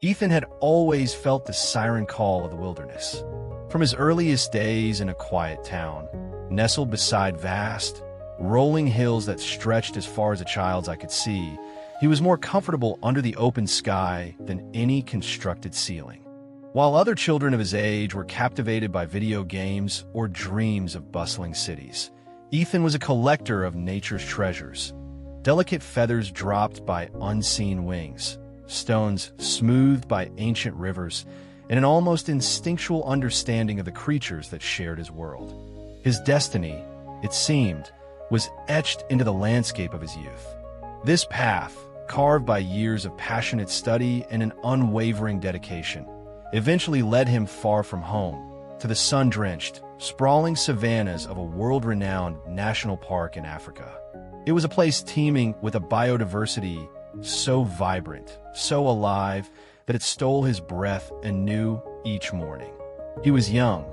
Ethan had always felt the siren call of the wilderness. From his earliest days in a quiet town, nestled beside vast, rolling hills that stretched as far as a child's eye could see, he was more comfortable under the open sky than any constructed ceiling. While other children of his age were captivated by video games or dreams of bustling cities, Ethan was a collector of nature's treasures, delicate feathers dropped by unseen wings, stones smoothed by ancient rivers, and an almost instinctual understanding of the creatures that shared his world. His destiny, it seemed, was etched into the landscape of his youth. This path, carved by years of passionate study and an unwavering dedication, eventually led him far from home, to the sun-drenched, sprawling savannas of a world-renowned national park in Africa. It was a place teeming with a biodiversity so vibrant, so alive, that it stole his breath anew each morning. He was young,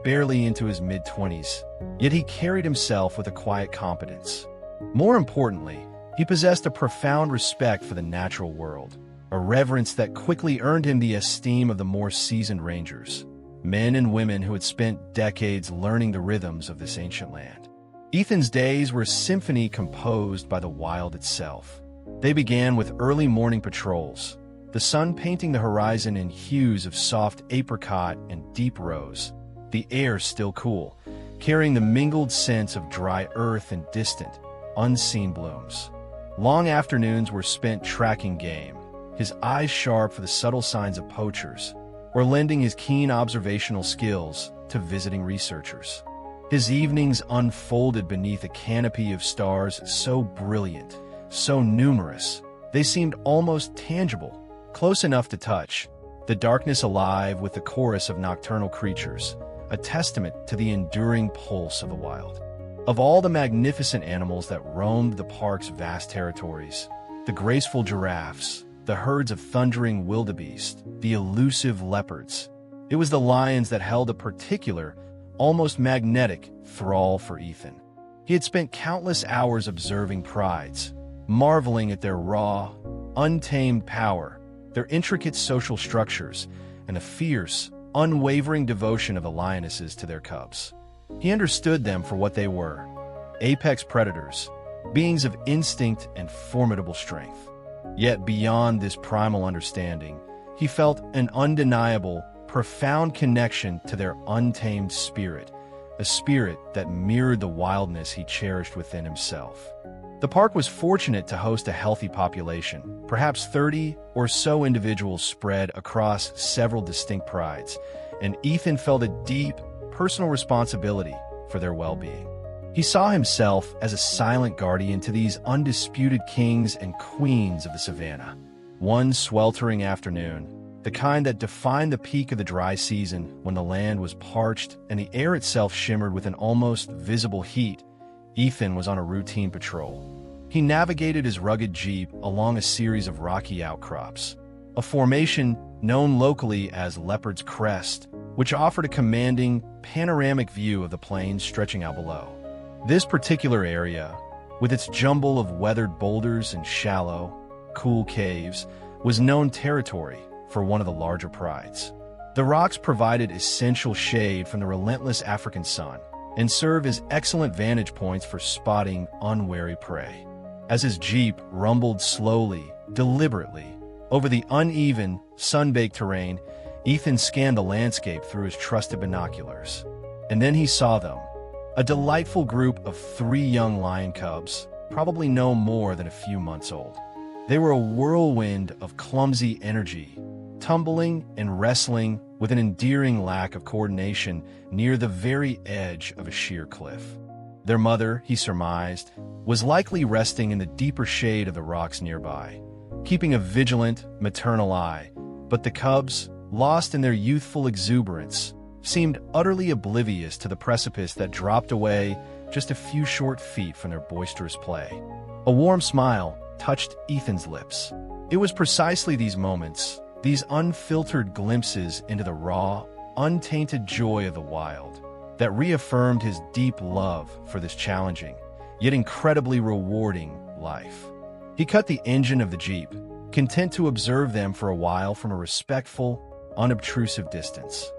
barely into his mid-20s, yet he carried himself with a quiet competence. More importantly, he possessed a profound respect for the natural world, a reverence that quickly earned him the esteem of the more seasoned rangers, men and women who had spent decades learning the rhythms of this ancient land. Ethan's days were a symphony composed by the wild itself. They began with early morning patrols, the sun painting the horizon in hues of soft apricot and deep rose, the air still cool, carrying the mingled scents of dry earth and distant, unseen blooms. Long afternoons were spent tracking game, his eyes sharp for the subtle signs of poachers, or lending his keen observational skills to visiting researchers. His evenings unfolded beneath a canopy of stars so brilliant, so numerous, they seemed almost tangible, close enough to touch, the darkness alive with the chorus of nocturnal creatures, a testament to the enduring pulse of the wild. Of all the magnificent animals that roamed the park's vast territories, the graceful giraffes, the herds of thundering wildebeest, the elusive leopards, it was the lions that held a particular, almost magnetic thrall for Ethan. He had spent countless hours observing prides, marveling at their raw, untamed power, their intricate social structures, and the fierce, unwavering devotion of the lionesses to their cubs. He understood them for what they were, apex predators, beings of instinct and formidable strength. Yet beyond this primal understanding, he felt an undeniable, profound connection to their untamed spirit, a spirit that mirrored the wildness he cherished within himself. The park was fortunate to host a healthy population, perhaps 30 or so individuals spread across several distinct prides, and Ethan felt a deep, personal responsibility for their well-being. He saw himself as a silent guardian to these undisputed kings and queens of the savannah. One sweltering afternoon, the kind that defined the peak of the dry season when the land was parched and the air itself shimmered with an almost visible heat, Ethan was on a routine patrol. He navigated his rugged jeep along a series of rocky outcrops, a formation known locally as Leopard's Crest, which offered a commanding, panoramic view of the plains stretching out below. This particular area, with its jumble of weathered boulders and shallow, cool caves, was known territory for one of the larger prides. The rocks provided essential shade from the relentless African sun and served as excellent vantage points for spotting unwary prey. As his jeep rumbled slowly, deliberately, over the uneven, sun-baked terrain, Ethan scanned the landscape through his trusted binoculars. And then he saw them, a delightful group of 3 young lion cubs, probably no more than a few months old. They were a whirlwind of clumsy energy, tumbling and wrestling with an endearing lack of coordination near the very edge of a sheer cliff. Their mother, he surmised, was likely resting in the deeper shade of the rocks nearby, keeping a vigilant, maternal eye, but the cubs, lost in their youthful exuberance, seemed utterly oblivious to the precipice that dropped away just a few short feet from their boisterous play. A warm smile touched Ethan's lips. It was precisely these moments, these unfiltered glimpses into the raw, untainted joy of the wild, that reaffirmed his deep love for this challenging, yet incredibly rewarding life. He cut the engine of the Jeep, content to observe them for a while from a respectful, unobtrusive distance.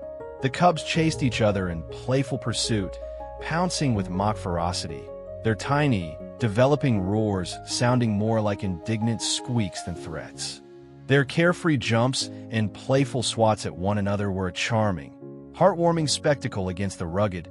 The cubs chased each other in playful pursuit, pouncing with mock ferocity, their tiny, developing roars sounding more like indignant squeaks than threats. Their carefree jumps and playful swats at one another were a charming, heartwarming spectacle against the rugged,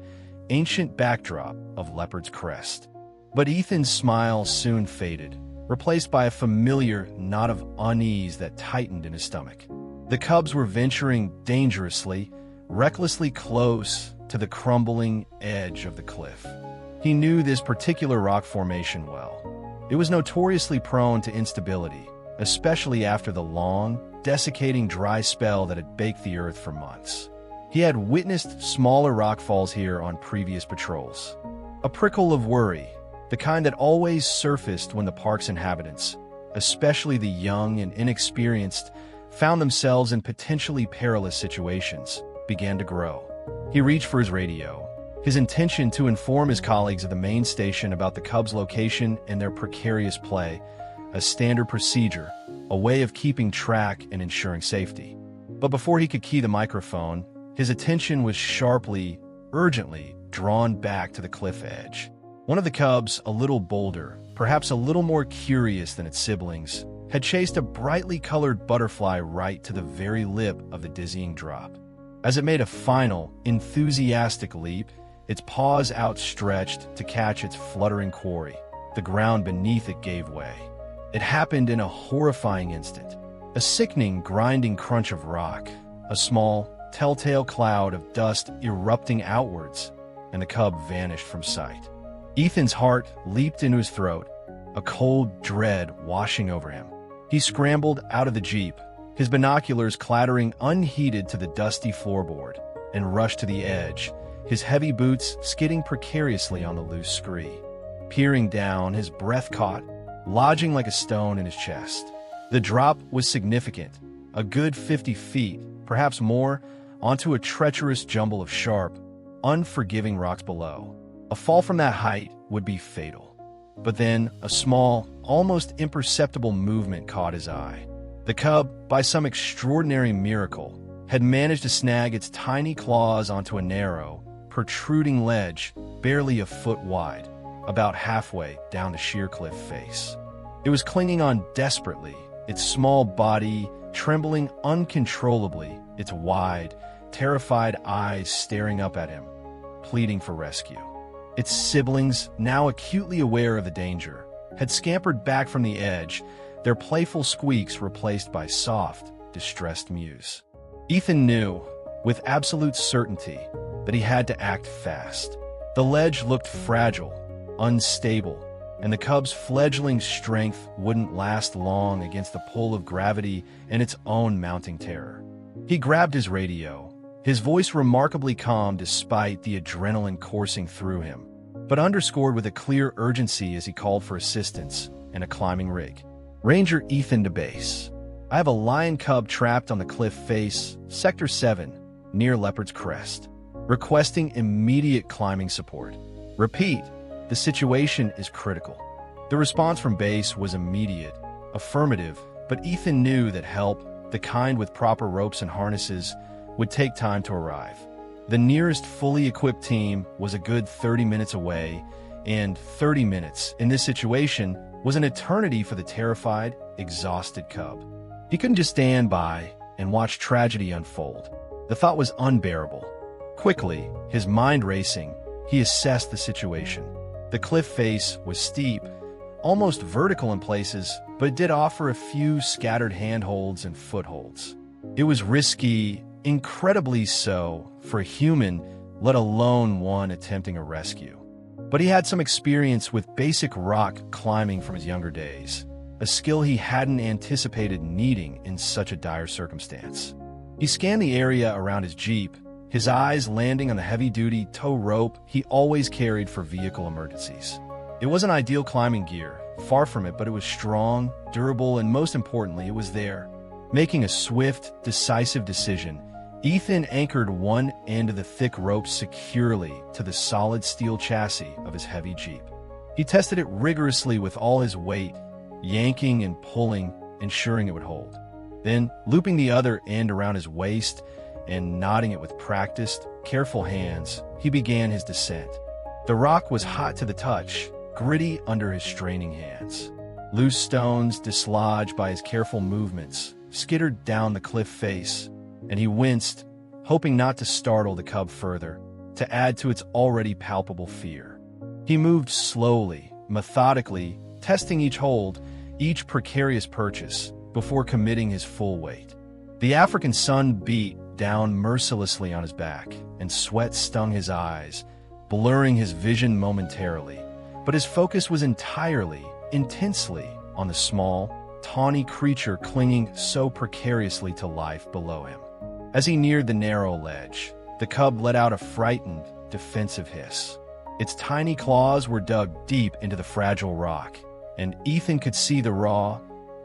ancient backdrop of Leopard's Crest. But Ethan's smile soon faded, replaced by a familiar knot of unease that tightened in his stomach. The cubs were venturing dangerously, recklessly close to the crumbling edge of the cliff. He knew this particular rock formation well. It was notoriously prone to instability, especially after the long, desiccating dry spell that had baked the earth for months. He had witnessed smaller rockfalls here on previous patrols. A prickle of worry, the kind that always surfaced when the park's inhabitants, especially the young and inexperienced, found themselves in potentially perilous situations, began to grow. He reached for his radio, his intention to inform his colleagues at the main station about the Cubs' location and their precarious play, a standard procedure, a way of keeping track and ensuring safety. But before he could key the microphone, his attention was sharply, urgently drawn back to the cliff edge. One of the cubs, a little bolder, perhaps a little more curious than its siblings, had chased a brightly colored butterfly right to the very lip of the dizzying drop. As it made a final, enthusiastic leap, its paws outstretched to catch its fluttering quarry, the ground beneath it gave way. It happened in a horrifying instant. A sickening, grinding crunch of rock, a small, telltale cloud of dust erupting outwards, and the cub vanished from sight. Ethan's heart leaped into his throat, a cold dread washing over him. He scrambled out of the Jeep, his binoculars clattering unheeded to the dusty floorboard, and rushed to the edge, his heavy boots skidding precariously on the loose scree. Peering down, his breath caught, lodging like a stone in his chest. The drop was significant, a good 50 feet, perhaps more, onto a treacherous jumble of sharp, unforgiving rocks below. A fall from that height would be fatal. But then, a small, almost imperceptible movement caught his eye. The cub, by some extraordinary miracle, had managed to snag its tiny claws onto a narrow, protruding ledge barely a foot wide, about halfway down the sheer cliff face. It was clinging on desperately, its small body trembling uncontrollably, its wide, terrified eyes staring up at him, pleading for rescue. Its siblings, now acutely aware of the danger, had scampered back from the edge, their playful squeaks replaced by soft, distressed mews. Ethan knew, with absolute certainty, that he had to act fast. The ledge looked fragile, unstable, and the cub's fledgling strength wouldn't last long against the pull of gravity and its own mounting terror. He grabbed his radio, his voice remarkably calm despite the adrenaline coursing through him, but underscored with a clear urgency as he called for assistance and a climbing rig. Ranger Ethan to base. I have a lion cub trapped on the cliff face, Sector 7, near Leopard's Crest, requesting immediate climbing support. Repeat, the situation is critical. The response from base was immediate, affirmative, but Ethan knew that help, the kind with proper ropes and harnesses, would take time to arrive. The nearest fully equipped team was a good 30 minutes away, and 30 minutes, in this situation, was an eternity for the terrified, exhausted cub. He couldn't just stand by and watch tragedy unfold. The thought was unbearable. Quickly, his mind racing, he assessed the situation. The cliff face was steep, almost vertical in places, but it did offer a few scattered handholds and footholds. It was risky, incredibly so, for a human, let alone one attempting a rescue. But he had some experience with basic rock climbing from his younger days, a skill he hadn't anticipated needing in such a dire circumstance. He scanned the area around his Jeep, his eyes landing on the heavy-duty tow rope he always carried for vehicle emergencies. It wasn't ideal climbing gear, far from it, but it was strong, durable, and most importantly, it was there. Making a swift, decisive decision, Ethan anchored one end of the thick rope securely to the solid steel chassis of his heavy Jeep. He tested it rigorously with all his weight, yanking and pulling ensuring it would hold. Then, looping the other end around his waist and knotting it with practiced, careful hands, he began his descent. The rock was hot to the touch, gritty under his straining hands. Loose stones, dislodged by his careful movements, skittered down the cliff face, and he winced, hoping not to startle the cub further, to add to its already palpable fear. He moved slowly, methodically, testing each hold, each precarious purchase, before committing his full weight. The African sun beat down mercilessly on his back, and sweat stung his eyes, blurring his vision momentarily. But his focus was entirely, intensely, on the small, tawny creature clinging so precariously to life below him. As he neared the narrow ledge, the cub let out a frightened, defensive hiss. Its tiny claws were dug deep into the fragile rock, and Ethan could see the raw,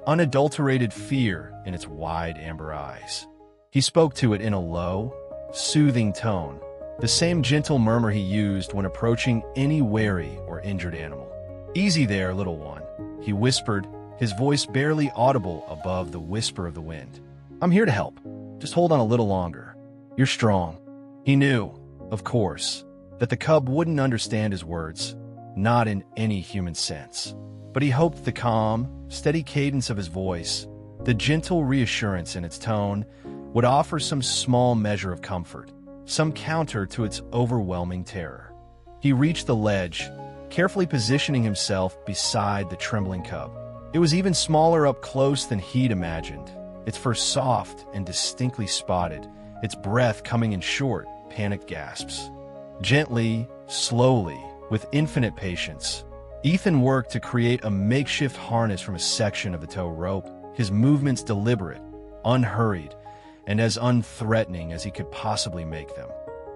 unadulterated fear in its wide amber eyes. He spoke to it in a low, soothing tone, the same gentle murmur he used when approaching any wary or injured animal. "Easy there, little one," he whispered, his voice barely audible above the whisper of the wind. "I'm here to help. Just hold on a little longer. You're strong." He knew, of course, that the cub wouldn't understand his words, not in any human sense. But he hoped the calm, steady cadence of his voice, the gentle reassurance in its tone, would offer some small measure of comfort, some counter to its overwhelming terror. He reached the ledge, carefully positioning himself beside the trembling cub. It was even smaller up close than he'd imagined, its fur soft and distinctly spotted, its breath coming in short, panicked gasps. Gently, slowly, with infinite patience, Ethan worked to create a makeshift harness from a section of the tow rope, his movements deliberate, unhurried, and as unthreatening as he could possibly make them.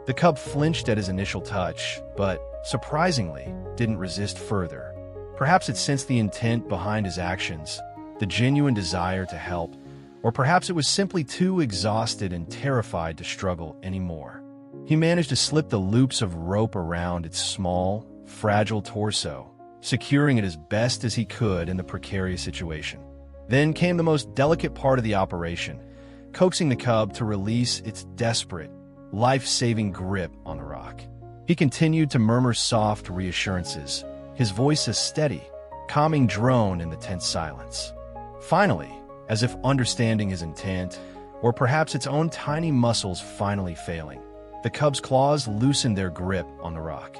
The cub flinched at his initial touch, but, surprisingly, didn't resist further. Perhaps it sensed the intent behind his actions, the genuine desire to help, or perhaps it was simply too exhausted and terrified to struggle anymore. He managed to slip the loops of rope around its small, fragile torso, securing it as best as he could in the precarious situation. Then came the most delicate part of the operation, coaxing the cub to release its desperate, life-saving grip on the rock. He continued to murmur soft reassurances, his voice a steady, calming drone in the tense silence. Finally, as if understanding his intent, or perhaps its own tiny muscles finally failing, the cub's claws loosened their grip on the rock.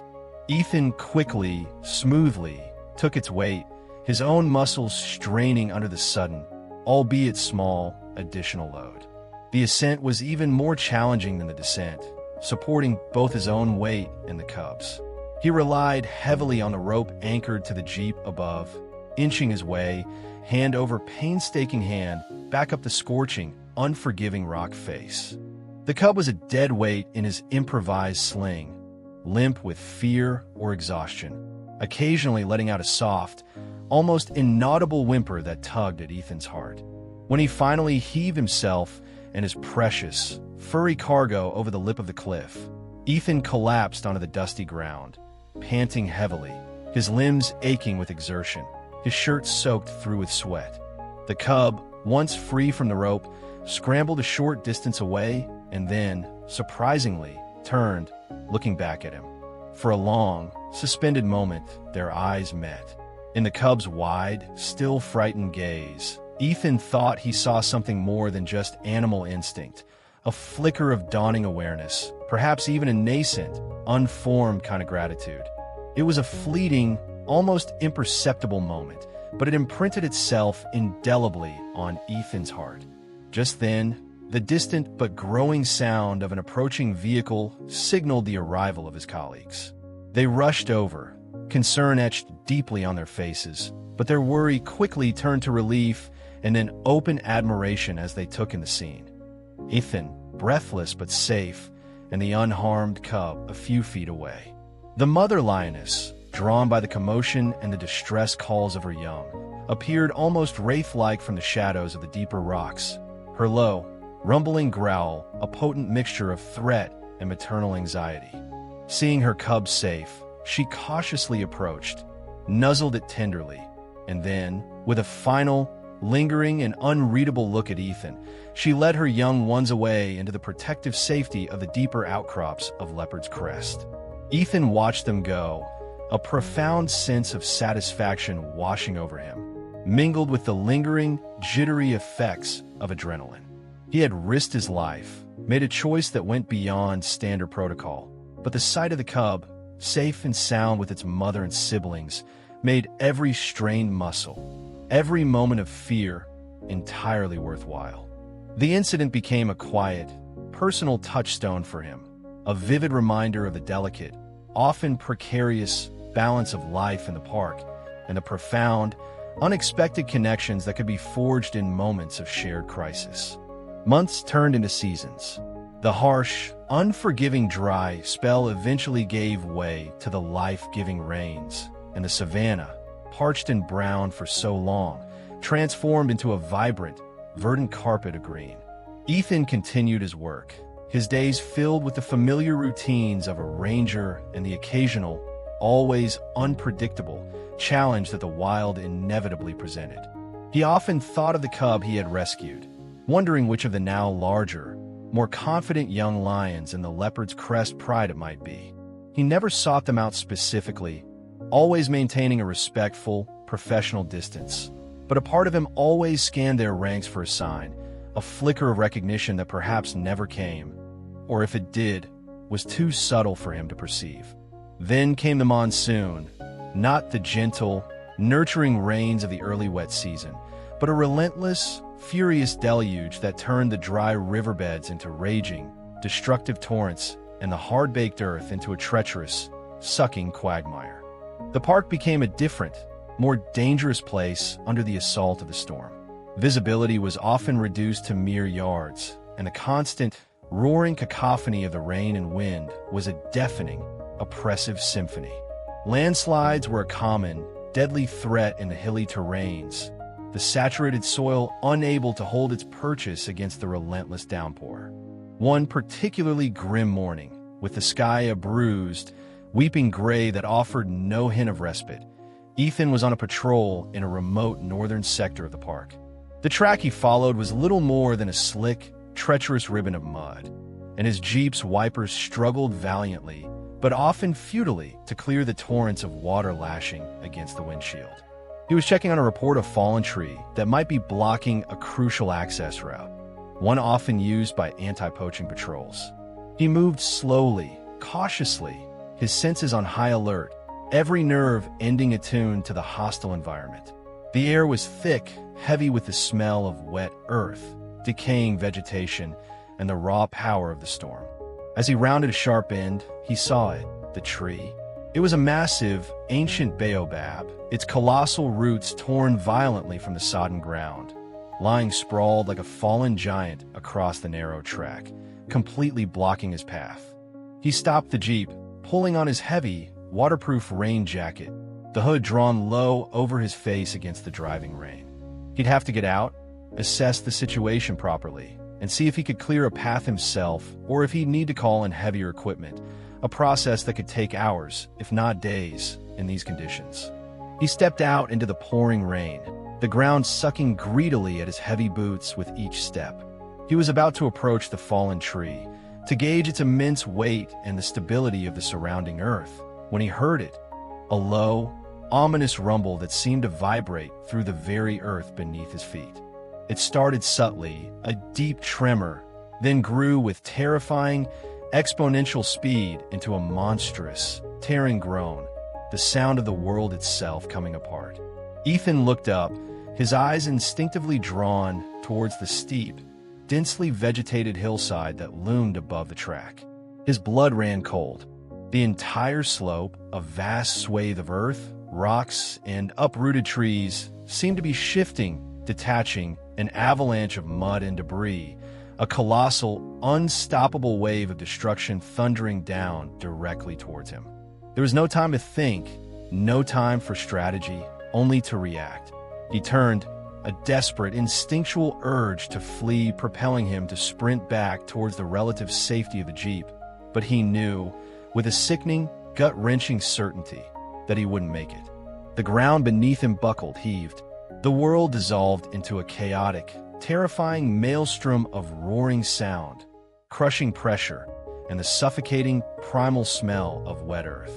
Ethan quickly, smoothly, took its weight, his own muscles straining under the sudden, albeit small, additional load. The ascent was even more challenging than the descent, supporting both his own weight and the cub's. He relied heavily on the rope anchored to the jeep above, inching his way, hand over painstaking hand, back up the scorching, unforgiving rock face. The cub was a dead weight in his improvised sling, limp with fear or exhaustion, occasionally letting out a soft, almost inaudible whimper that tugged at Ethan's heart. When he finally heaved himself and his precious, furry cargo over the lip of the cliff, Ethan collapsed onto the dusty ground, panting heavily, his limbs aching with exertion, his shirt soaked through with sweat. The cub, once free from the rope, scrambled a short distance away and then, surprisingly, turned, looking back at him. For a long, suspended moment, their eyes met. In the cub's wide, still frightened gaze, Ethan thought he saw something more than just animal instinct, a flicker of dawning awareness, perhaps even a nascent, unformed kind of gratitude. It was a fleeting, almost imperceptible moment, but it imprinted itself indelibly on Ethan's heart. Just then, the distant but growing sound of an approaching vehicle signaled the arrival of his colleagues. They rushed over, concern etched deeply on their faces, but their worry quickly turned to relief and then open admiration as they took in the scene. Ethan, breathless but safe, and the unharmed cub a few feet away. The mother lioness, drawn by the commotion and the distress calls of her young, appeared almost wraith-like from the shadows of the deeper rocks, her low, rumbling growl a potent mixture of threat and maternal anxiety. Seeing her cub safe, she cautiously approached, nuzzled it tenderly, and then, with a final, Lingering an unreadable look at Ethan, she led her young ones away into the protective safety of the deeper outcrops of Leopard's Crest. Ethan watched them go, a profound sense of satisfaction washing over him, mingled with the lingering, jittery effects of adrenaline. He had risked his life, made a choice that went beyond standard protocol, but the sight of the cub, safe and sound with its mother and siblings, made every strained muscle, every moment of fear, entirely worthwhile. The incident became a quiet, personal touchstone for him, a vivid reminder of the delicate, often precarious balance of life in the park and the profound, unexpected connections that could be forged in moments of shared crisis. Months turned into seasons. The harsh, unforgiving dry spell eventually gave way to the life-giving rains, and the savanna, parched and brown for so long, transformed into a vibrant, verdant carpet of green. Ethan continued his work, his days filled with the familiar routines of a ranger and the occasional, always unpredictable, challenge that the wild inevitably presented. He often thought of the cub he had rescued, wondering which of the now larger, more confident young lions in the Leopard's Crest pride it might be. He never sought them out specifically, always maintaining a respectful, professional distance. But a part of him always scanned their ranks for a sign, a flicker of recognition that perhaps never came, or if it did, was too subtle for him to perceive. Then came the monsoon, not the gentle, nurturing rains of the early wet season, but a relentless, furious deluge that turned the dry riverbeds into raging, destructive torrents and the hard-baked earth into a treacherous, sucking quagmire. The park became a different, more dangerous place under the assault of the storm. Visibility was often reduced to mere yards, and the constant, roaring cacophony of the rain and wind was a deafening, oppressive symphony. Landslides were a common, deadly threat in the hilly terrains, the saturated soil unable to hold its purchase against the relentless downpour. One particularly grim morning, with the sky a bruised, weeping gray that offered no hint of respite, Ethan was on a patrol in a remote northern sector of the park. The track he followed was little more than a slick, treacherous ribbon of mud, and his Jeep's wipers struggled valiantly, but often futilely, to clear the torrents of water lashing against the windshield. He was checking on a report of fallen tree that might be blocking a crucial access route, one often used by anti-poaching patrols. He moved slowly, cautiously, his senses on high alert, every nerve ending attuned to the hostile environment. The air was thick, heavy with the smell of wet earth, decaying vegetation, and the raw power of the storm. As he rounded a sharp end, he saw it, the tree. It was a massive, ancient baobab, its colossal roots torn violently from the sodden ground, lying sprawled like a fallen giant across the narrow track, completely blocking his path. He stopped the Jeep, pulling on his heavy, waterproof rain jacket, the hood drawn low over his face against the driving rain. He'd have to get out, assess the situation properly, and see if he could clear a path himself or if he'd need to call in heavier equipment, a process that could take hours, if not days, in these conditions. He stepped out into the pouring rain, the ground sucking greedily at his heavy boots with each step. He was about to approach the fallen tree, to gauge its immense weight and the stability of the surrounding earth, when he heard it, a low, ominous rumble that seemed to vibrate through the very earth beneath his feet. It started subtly, a deep tremor, then grew with terrifying, exponential speed into a monstrous, tearing groan, the sound of the world itself coming apart. Ethan looked up, his eyes instinctively drawn towards the steep, densely vegetated hillside that loomed above the track. His blood ran cold. The entire slope, a vast swathe of earth, rocks, and uprooted trees, seemed to be shifting, detaching, an avalanche of mud and debris, a colossal, unstoppable wave of destruction thundering down directly towards him. There was no time to think, no time for strategy, only to react. He turned, a desperate, instinctual urge to flee propelling him to sprint back towards the relative safety of the Jeep, but he knew, with a sickening, gut-wrenching certainty, that he wouldn't make it. The ground beneath him buckled, heaved, The world dissolved into a chaotic, terrifying maelstrom of roaring sound, crushing pressure, and the suffocating, primal smell of wet earth.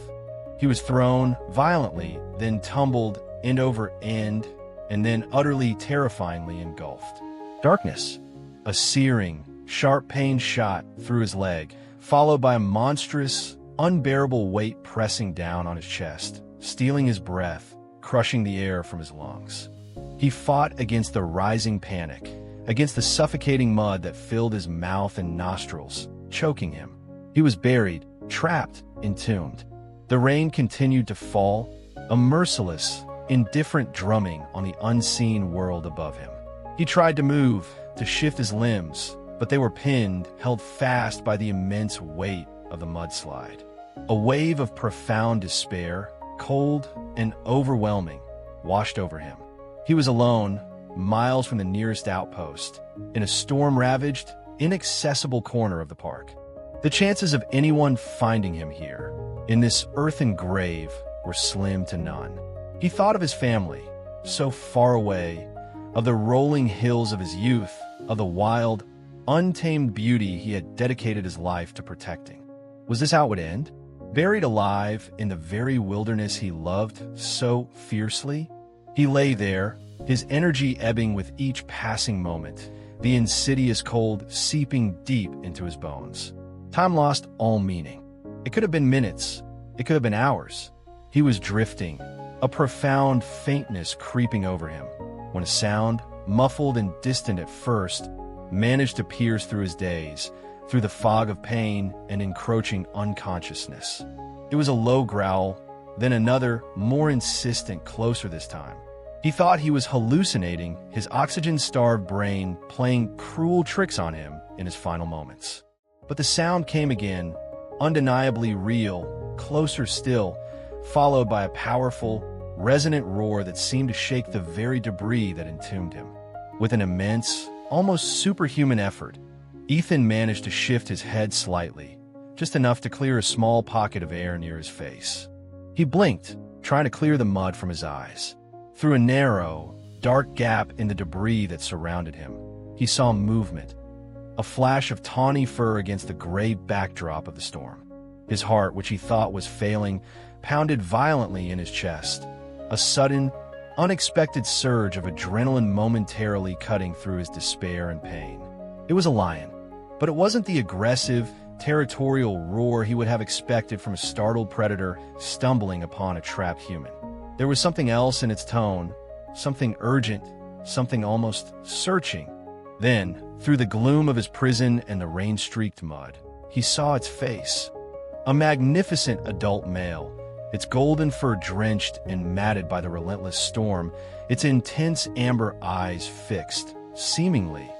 He was thrown violently, then tumbled end over end, and then utterly terrifyingly engulfed. Darkness. A searing, sharp pain shot through his leg, followed by a monstrous, unbearable weight pressing down on his chest, stealing his breath, crushing the air from his lungs. He fought against the rising panic, against the suffocating mud that filled his mouth and nostrils, choking him. He was buried, trapped, entombed. The rain continued to fall, a merciless, indifferent drumming on the unseen world above him. He tried to move, to shift his limbs, but they were pinned, held fast by the immense weight of the mudslide. A wave of profound despair, cold and overwhelming, washed over him. He was alone, miles from the nearest outpost, in a storm-ravaged, inaccessible corner of the park. The chances of anyone finding him here, in this earthen grave, were slim to none. He thought of his family, so far away, of the rolling hills of his youth, of the wild, untamed beauty he had dedicated his life to protecting. Was this how it would end? Buried alive in the very wilderness he loved so fiercely? He lay there, his energy ebbing with each passing moment, the insidious cold seeping deep into his bones. Time lost all meaning. It could have been minutes. It could have been hours. He was drifting, a profound faintness creeping over him, when a sound, muffled and distant at first, managed to pierce through his daze, through the fog of pain and encroaching unconsciousness. It was a low growl, then another, more insistent, closer this time. He thought he was hallucinating, his oxygen-starved brain playing cruel tricks on him in his final moments. But the sound came again, undeniably real, closer still, followed by a powerful, resonant roar that seemed to shake the very debris that entombed him. With an immense, almost superhuman effort, Ethan managed to shift his head slightly, just enough to clear a small pocket of air near his face. He blinked, trying to clear the mud from his eyes. Through a narrow, dark gap in the debris that surrounded him, he saw movement, a flash of tawny fur against the gray backdrop of the storm. His heart, which he thought was failing, pounded violently in his chest, a sudden, unexpected surge of adrenaline momentarily cutting through his despair and pain. It was a lion, but it wasn't the aggressive, territorial roar he would have expected from a startled predator stumbling upon a trapped human. There was something else in its tone, something urgent, something almost searching. Then, through the gloom of his prison and the rain-streaked mud, he saw its face. A magnificent adult male, its golden fur drenched and matted by the relentless storm, its intense amber eyes fixed, seemingly,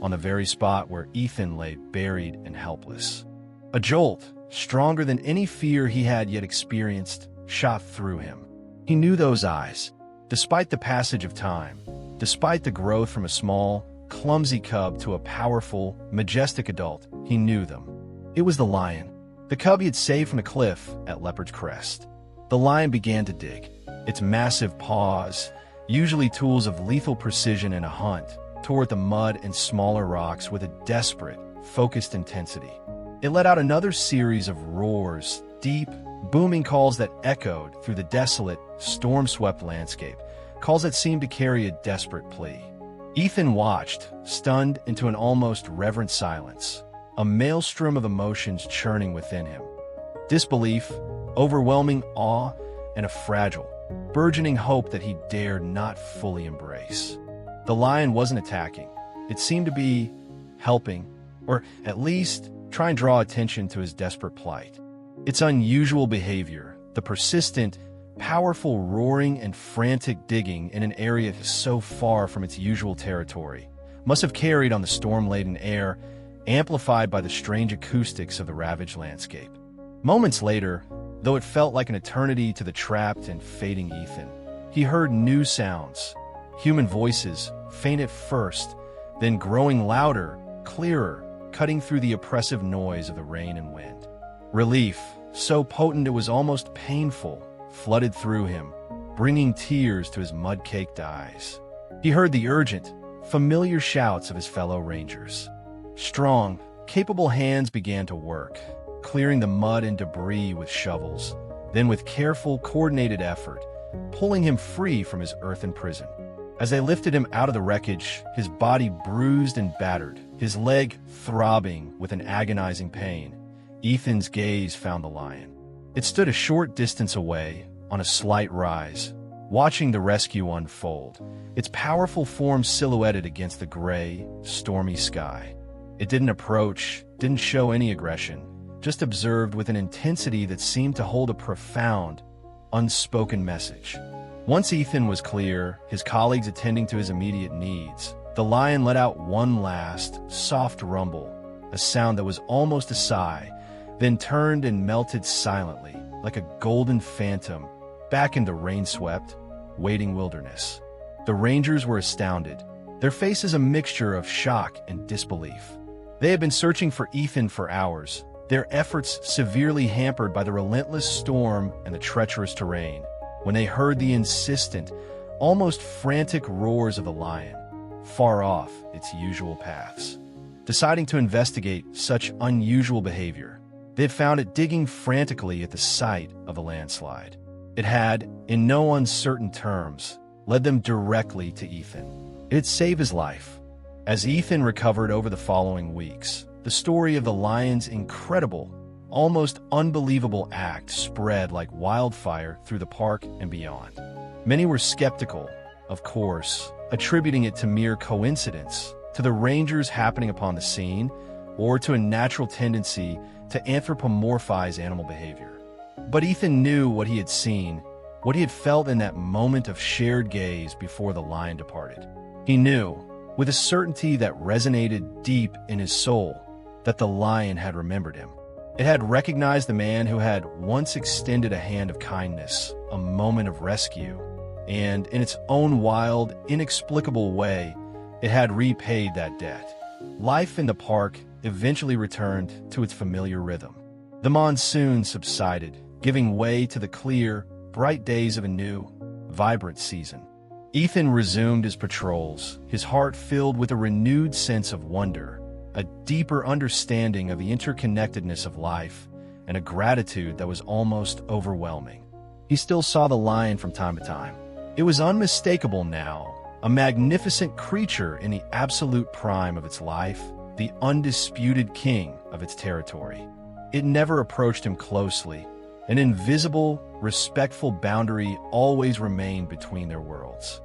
on the very spot where Ethan lay buried and helpless. A jolt, stronger than any fear he had yet experienced, shot through him. He knew those eyes. Despite the passage of time, despite the growth from a small, clumsy cub to a powerful, majestic adult, he knew them. It was the lion, the cub he had saved from the cliff at Leopard's Crest. The lion began to dig, its massive paws, usually tools of lethal precision in a hunt, toward the mud and smaller rocks with a desperate, focused intensity. It let out another series of roars, deep, booming calls that echoed through the desolate, storm-swept landscape, calls that seemed to carry a desperate plea. Ethan watched, stunned into an almost reverent silence, a maelstrom of emotions churning within him. Disbelief, overwhelming awe, and a fragile, burgeoning hope that he dared not fully embrace. The lion wasn't attacking. It seemed to be helping, or at least trying to draw attention to his desperate plight. Its unusual behavior, the persistent, powerful roaring and frantic digging in an area so far from its usual territory, must have carried on the storm-laden air, amplified by the strange acoustics of the ravaged landscape. Moments later, though it felt like an eternity to the trapped and fading Ethan, he heard new sounds, human voices, faint at first, then growing louder, clearer, cutting through the oppressive noise of the rain and wind. Relief, so potent it was almost painful, flooded through him, bringing tears to his mud-caked eyes. He heard the urgent, familiar shouts of his fellow rangers. Strong, capable hands began to work, clearing the mud and debris with shovels, then with careful, coordinated effort, pulling him free from his earthen prison. As they lifted him out of the wreckage, his body bruised and battered, his leg throbbing with an agonizing pain, Ethan's gaze found the lion. It stood a short distance away, on a slight rise, watching the rescue unfold, its powerful form silhouetted against the gray, stormy sky. It didn't approach, didn't show any aggression, just observed with an intensity that seemed to hold a profound, unspoken message. Once Ethan was clear, his colleagues attending to his immediate needs, the lion let out one last, soft rumble, a sound that was almost a sigh, then turned and melted silently, like a golden phantom, back in the rain-swept, waiting wilderness. The rangers were astounded, their faces a mixture of shock and disbelief. They had been searching for Ethan for hours, their efforts severely hampered by the relentless storm and the treacherous terrain, when they heard the insistent, almost frantic roars of the lion, far off its usual paths. Deciding to investigate such unusual behavior, they had found it digging frantically at the site of the landslide. It had, in no uncertain terms, led them directly to Ethan. It had saved his life. As Ethan recovered over the following weeks, the story of the lion's incredible, almost unbelievable act spread like wildfire through the park and beyond. Many were skeptical, of course, attributing it to mere coincidence, to the rangers happening upon the scene, or to a natural tendency to anthropomorphize animal behavior. But Ethan knew what he had seen, what he had felt in that moment of shared gaze before the lion departed. He knew, with a certainty that resonated deep in his soul, that the lion had remembered him. It had recognized the man who had once extended a hand of kindness, a moment of rescue, and in its own wild, inexplicable way, it had repaid that debt. Life in the park eventually returned to its familiar rhythm. The monsoon subsided, giving way to the clear, bright days of a new, vibrant season. Ethan resumed his patrols, his heart filled with a renewed sense of wonder, a deeper understanding of the interconnectedness of life, and a gratitude that was almost overwhelming. He still saw the lion from time to time. It was unmistakable now, a magnificent creature in the absolute prime of its life, the undisputed king of its territory. It never approached him closely. An invisible, respectful boundary always remained between their worlds.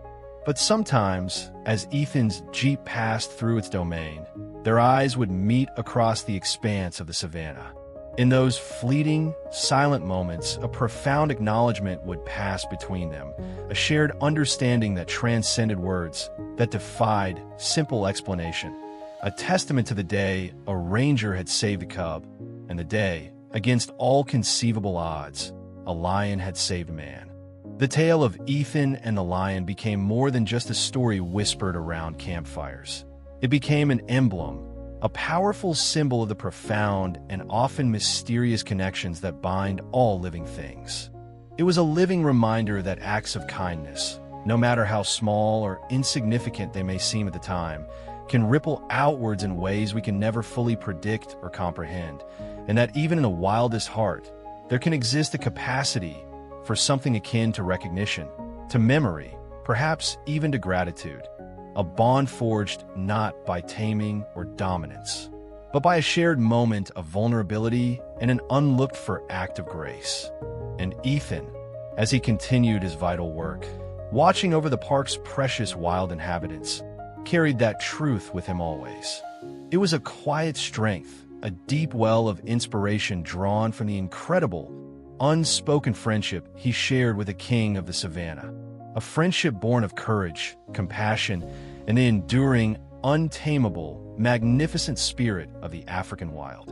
But sometimes, as Ethan's jeep passed through its domain, their eyes would meet across the expanse of the savannah. In those fleeting, silent moments, a profound acknowledgement would pass between them, a shared understanding that transcended words, that defied simple explanation, a testament to the day a ranger had saved a cub, and the day, against all conceivable odds, a lion had saved man. The tale of Ethan and the lion became more than just a story whispered around campfires. It became an emblem, a powerful symbol of the profound and often mysterious connections that bind all living things. It was a living reminder that acts of kindness, no matter how small or insignificant they may seem at the time, can ripple outwards in ways we can never fully predict or comprehend, and that even in the wildest heart, there can exist a capacity for something akin to recognition, to memory, perhaps even to gratitude. A bond forged not by taming or dominance, but by a shared moment of vulnerability and an unlooked-for act of grace. And Ethan, as he continued his vital work, watching over the park's precious wild inhabitants, carried that truth with him always. It was a quiet strength, a deep well of inspiration drawn from the incredible, unspoken friendship he shared with the king of the savannah. A friendship born of courage, compassion, and the enduring, untamable, magnificent spirit of the African wild.